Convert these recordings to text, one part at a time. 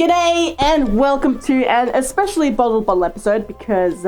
G'day and welcome to an especially bottle episode because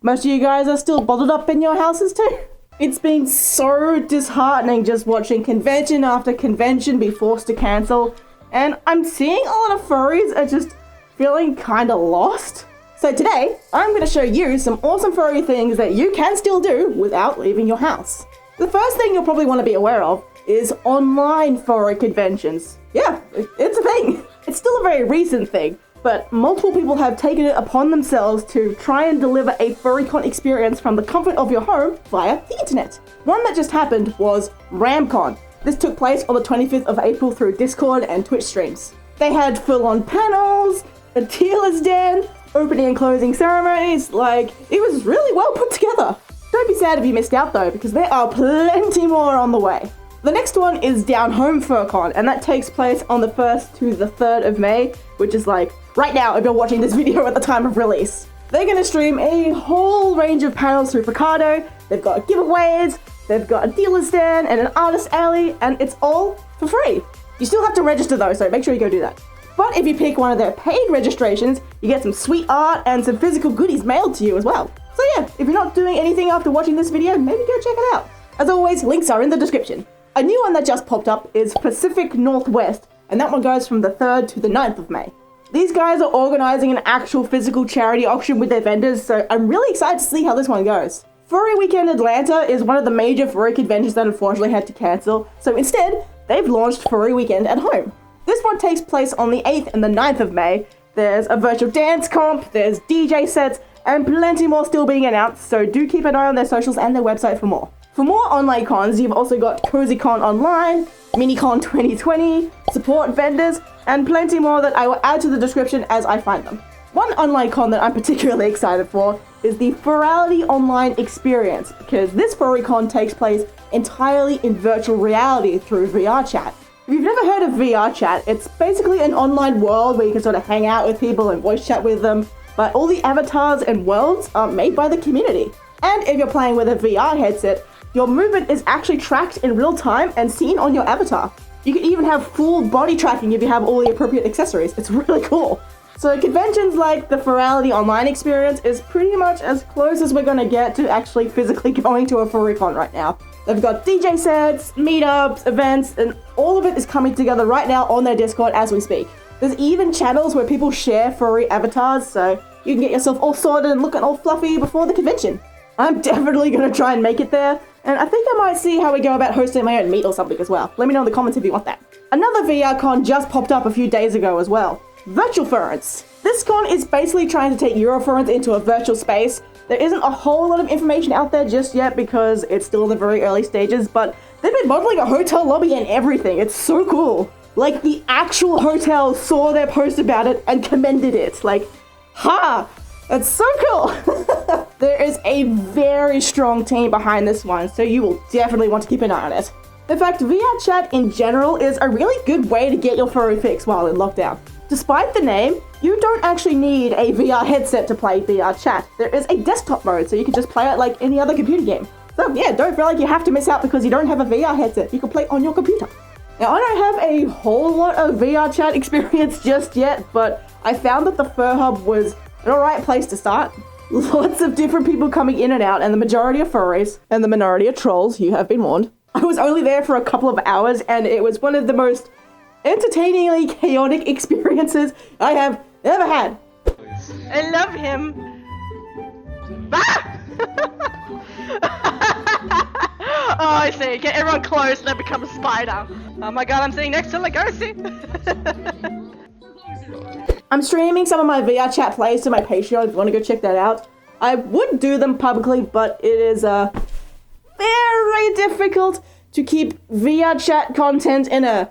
most of you guys are still bottled up in your houses too. It's been so disheartening just watching convention after convention be forced to cancel, and I'm seeing a lot of furries are just feeling kinda lost. So today, I'm going to show you some awesome furry things that you can still do without leaving your house. The first thing you'll probably want to be aware of is online furry conventions. Yeah, it's a thing. It's still a very recent thing, but multiple people have taken it upon themselves to try and deliver a furrycon experience from the comfort of your home via the internet. One that just happened was RamCon. This took place on the 25th of April through Discord and Twitch streams. They had full-on panels, a dealer's den, opening and closing ceremonies, it was really well put together. Don't be sad if you missed out though, because there are plenty more on the way. The next one is Down Home FurCon, and that takes place on the 1st to the 3rd of May, which is right now if you're watching this video at the time of release. They're going to stream a whole range of panels through Pocari. They've got giveaways, they've got a dealer's stand and an artist alley, and it's all for free. You still have to register though, so make sure you go do that. But if you pick one of their paid registrations, you get some sweet art and some physical goodies mailed to you as well. So yeah, if you're not doing anything after watching this video, maybe go check it out. As always, links are in the description. A new one that just popped up is Pacific Northwest, and that one goes from the 3rd to the 9th of May. These guys are organising an actual physical charity auction with their vendors, so I'm really excited to see how this one goes. Furry Weekend Atlanta is one of the major furry conventions that unfortunately had to cancel, so instead, they've launched Furry Weekend at Home. This one takes place on the 8th and the 9th of May. There's a virtual dance comp, there's DJ sets, and plenty more still being announced, so do keep an eye on their socials and their website for more. For more online cons, you've also got CozyCon Online, MiniCon 2020, support vendors, and plenty more that I will add to the description as I find them. One online con that I'm particularly excited for is the Furality Online experience, because this furrycon takes place entirely in virtual reality through VRChat. If you've never heard of VRChat, it's basically an online world where you can sort of hang out with people and voice chat with them, but all the avatars and worlds are made by the community. And if you're playing with a VR headset, your movement is actually tracked in real time and seen on your avatar. You can even have full body tracking if you have all the appropriate accessories. It's really cool. So conventions like the Furality Online experience is pretty much as close as we're gonna get to actually physically going to a furrycon right now. They've got DJ sets, meetups, events, and all of it is coming together right now on their Discord as we speak. There's even channels where people share furry avatars, so you can get yourself all sorted and looking all fluffy before the convention. I'm definitely gonna try and make it there, and I think I might see how we go about hosting my own meet or something as well. Let me know in the comments if you want that. Another VR con just popped up a few days ago as well. Virtual Furrence. This con is basically trying to take Eurofurrence into a virtual space. There isn't a whole lot of information out there just yet because it's still in the very early stages, but they've been modeling a hotel lobby and everything. It's so cool. The actual hotel saw their post about it and commended it. That's so cool. There is a very strong team behind this one, so you will definitely want to keep an eye on it. In fact, VRChat in general is a really good way to get your furry fix while in lockdown. Despite the name, you don't actually need a VR headset to play VRChat. There is a desktop mode, so you can just play it like any other computer game. So yeah, don't feel like you have to miss out because you don't have a VR headset. You can play on your computer. Now, I don't have a whole lot of VRChat experience just yet, but I found that the Fur Hub was an alright place to start. Lots of different people coming in and out, and the majority of furries, and the minority of trolls, you have been warned. I was only there for a couple of hours, and it was one of the most entertainingly chaotic experiences I have ever had. I love him. Ah! Oh, I see. Get everyone close and then become a spider. Oh my god, I'm sitting next to Lugosi. I'm streaming some of my VRChat plays to my Patreon if you want to go check that out. I would do them publicly, but it is very difficult to keep VRChat content in a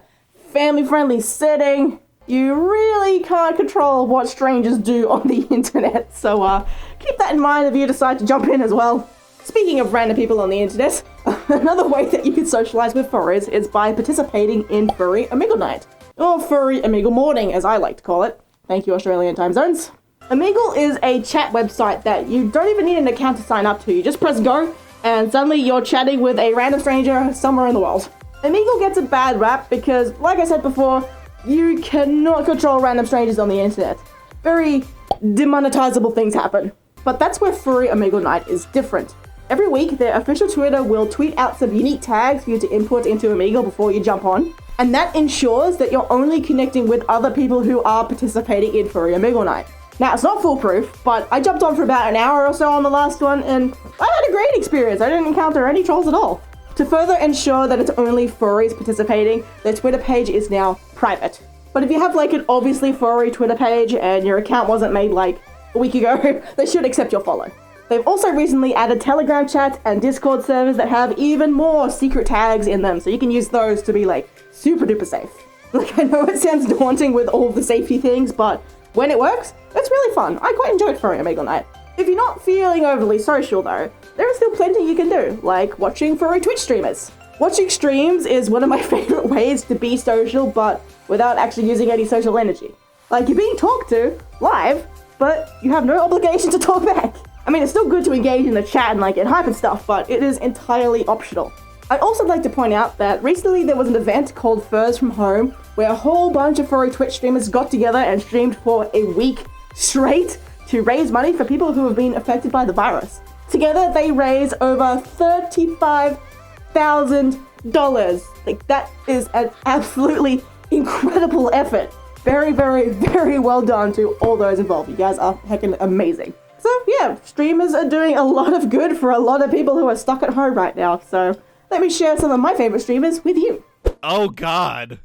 family-friendly setting. You really can't control what strangers do on the internet, so keep that in mind if you decide to jump in as well. Speaking of random people on the internet, another way that you can socialize with furries is by participating in Furry Omegle Night, or Furry Omegle Morning as I like to call it. Thank you, Australian time zones. Omegle is a chat website that you don't even need an account to sign up to. You just press go, and suddenly you're chatting with a random stranger somewhere in the world. Omegle gets a bad rap because, like I said before, You cannot control random strangers on the internet. Very demonetizable things happen. But that's where Furry Omegle Night is different. Every week, their official Twitter will tweet out some unique tags for you to input into Omegle before you jump on. And that ensures that you're only connecting with other people who are participating in Furry Omegle Night. Now, it's not foolproof, but I jumped on for about an hour or so on the last one, and I had a great experience. I didn't encounter any trolls at all. To further ensure that it's only furries participating, their Twitter page is now private. But if you have like an obviously furry Twitter page and your account wasn't made like a week ago, they should accept your follow. They've also recently added Telegram chat and Discord servers that have even more secret tags in them, so you can use those to be like super duper safe. Like, I know it sounds daunting with all of the safety things, but when it works, it's really fun. I quite enjoyed Furry Omegle Night. If you're not feeling overly social though, there is still plenty you can do, like watching furry Twitch streamers. Watching streams is one of my favorite ways to be social, but without actually using any social energy. Like, you're being talked to live, but you have no obligation to talk back. I mean, it's still good to engage in the chat and like get hype and stuff, but it is entirely optional. I'd also like to point out that recently there was an event called Furs from Home, where a whole bunch of furry Twitch streamers got together and streamed for a week straight to raise money for people who have been affected by the virus. Together, they raised over $35,000. Like, that is an absolutely incredible effort. Very, very, very well done to all those involved. You guys are heckin' amazing. So yeah, streamers are doing a lot of good for a lot of people who are stuck at home right now. So let me share some of my favorite streamers with you. Oh God.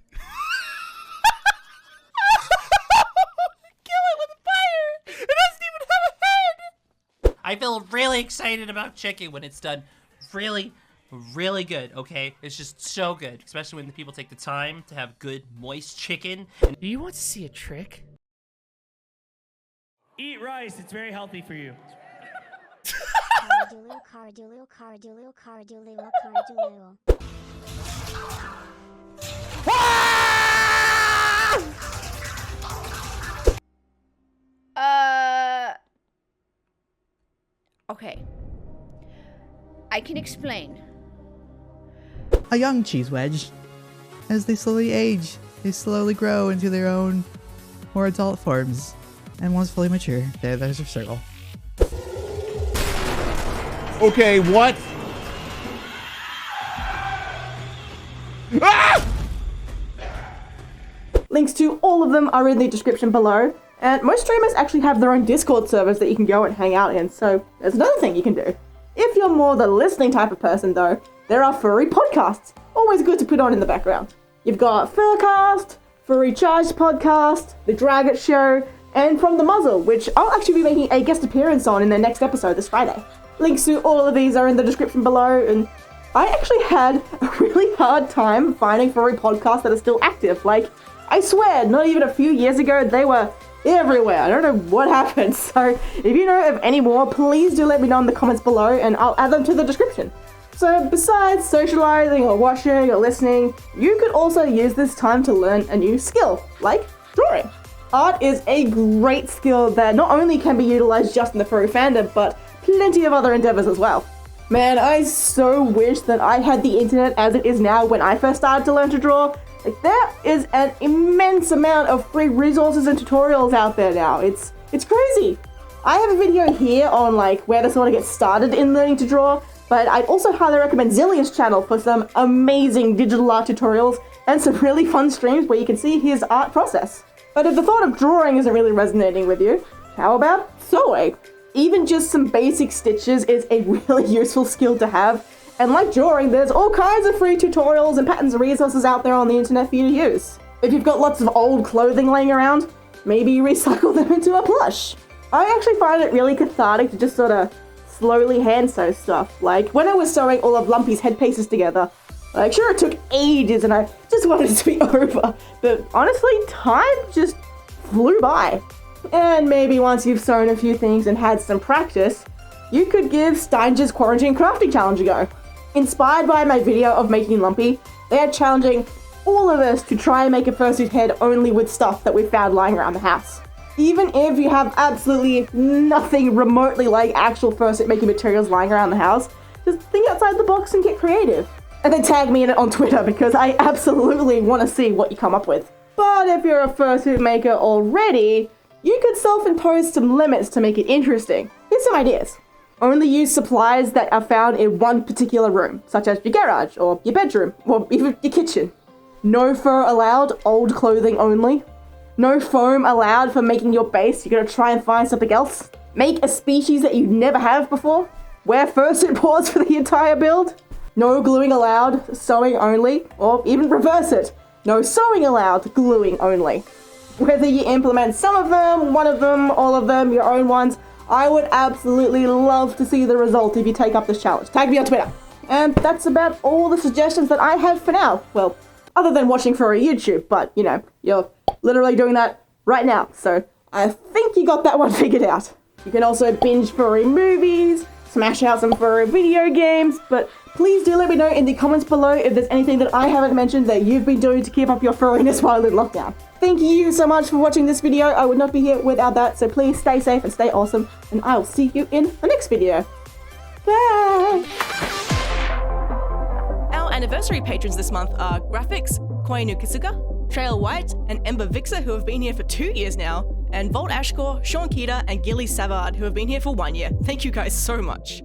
I feel really excited about chicken when it's done really, really good, okay? It's just so good, especially when the people take the time to have good, moist chicken. Do you want to see a trick? Eat rice, it's very healthy for you. Okay. I can explain. A young cheese wedge. As they slowly age, they slowly grow into their own more adult forms. And once fully mature, there's a circle. Okay, what? Ah! Links to all of them are in the description below. And most streamers actually have their own Discord servers that you can go and hang out in, so there's another thing you can do. If you're more the listening type of person though, there are furry podcasts. Always good to put on in the background. You've got Furcast, Furry Charged Podcast, The Drag It Show, and From the Muzzle, which I'll actually be making a guest appearance on in their next episode this Friday. Links to all of these are in the description below, and I actually had a really hard time finding furry podcasts that are still active. Like, I swear, not even a few years ago, they were everywhere. I don't know what happened. So if you know of any more, please do let me know in the comments below and I'll add them to the description. So besides socializing or watching or listening, you could also use this time to learn a new skill, like drawing. Art is a great skill that not only can be utilized just in the furry fandom, but plenty of other endeavors as well. Man, I so wish that I had the internet as it is now when I first started to learn to draw. Like, there is an immense amount of free resources and tutorials out there now. It's crazy. I have a video here on like where to sort of get started in learning to draw, but I'd also highly recommend Zillia's channel for some amazing digital art tutorials and some really fun streams where you can see his art process. But if the thought of drawing isn't really resonating with you, how about sewing? Even just some basic stitches is a really useful skill to have. And like drawing, there's all kinds of free tutorials and patterns and resources out there on the internet for you to use. If you've got lots of old clothing laying around, maybe recycle them into a plush. I actually find it really cathartic to just sort of slowly hand sew stuff. Like when I was sewing all of Lumpy's headpieces together, like sure it took ages and I just wanted it to be over, but honestly, time just flew by. And maybe once you've sewn a few things and had some practice, you could give Steinger's Quarantine Crafting Challenge a go. Inspired by my video of making Lumpy, they are challenging all of us to try and make a fursuit head only with stuff that we found lying around the house. Even if you have absolutely nothing remotely like actual fursuit making materials lying around the house, just think outside the box and get creative. And then tag me in it on Twitter because I absolutely want to see what you come up with. But if you're a fursuit maker already, you could self-impose some limits to make it interesting. Here's some ideas. Only use supplies that are found in one particular room, such as your garage, or your bedroom, or even your kitchen. No fur allowed, old clothing only. No foam allowed for making your base, you gotta try and find something else. Make a species that you never have before. Wear fursuit paws for the entire build. No gluing allowed, sewing only, or even reverse it. No sewing allowed, gluing only. Whether you implement some of them, one of them, all of them, your own ones, I would absolutely love to see the result if you take up this challenge. Tag me on Twitter. And that's about all the suggestions that I have for now. Well, other than watching Furry YouTube, but you know, you're literally doing that right now. So I think you got that one figured out. You can also binge Furry movies, smash out some Furry video games, but please do let me know in the comments below if there's anything that I haven't mentioned that you've been doing to keep up your furriness while in lockdown. Thank you so much for watching this video. I would not be here without that, so please stay safe and stay awesome, and I will see you in the next video. Bye! Our anniversary patrons this month are Graphics, Koinu Kisuga, Trail White, and Ember Vixer, who have been here for 2 years now, and Volt Ashcore, Sean Keita, and Gilly Savard, who have been here for 1 year. Thank you guys so much.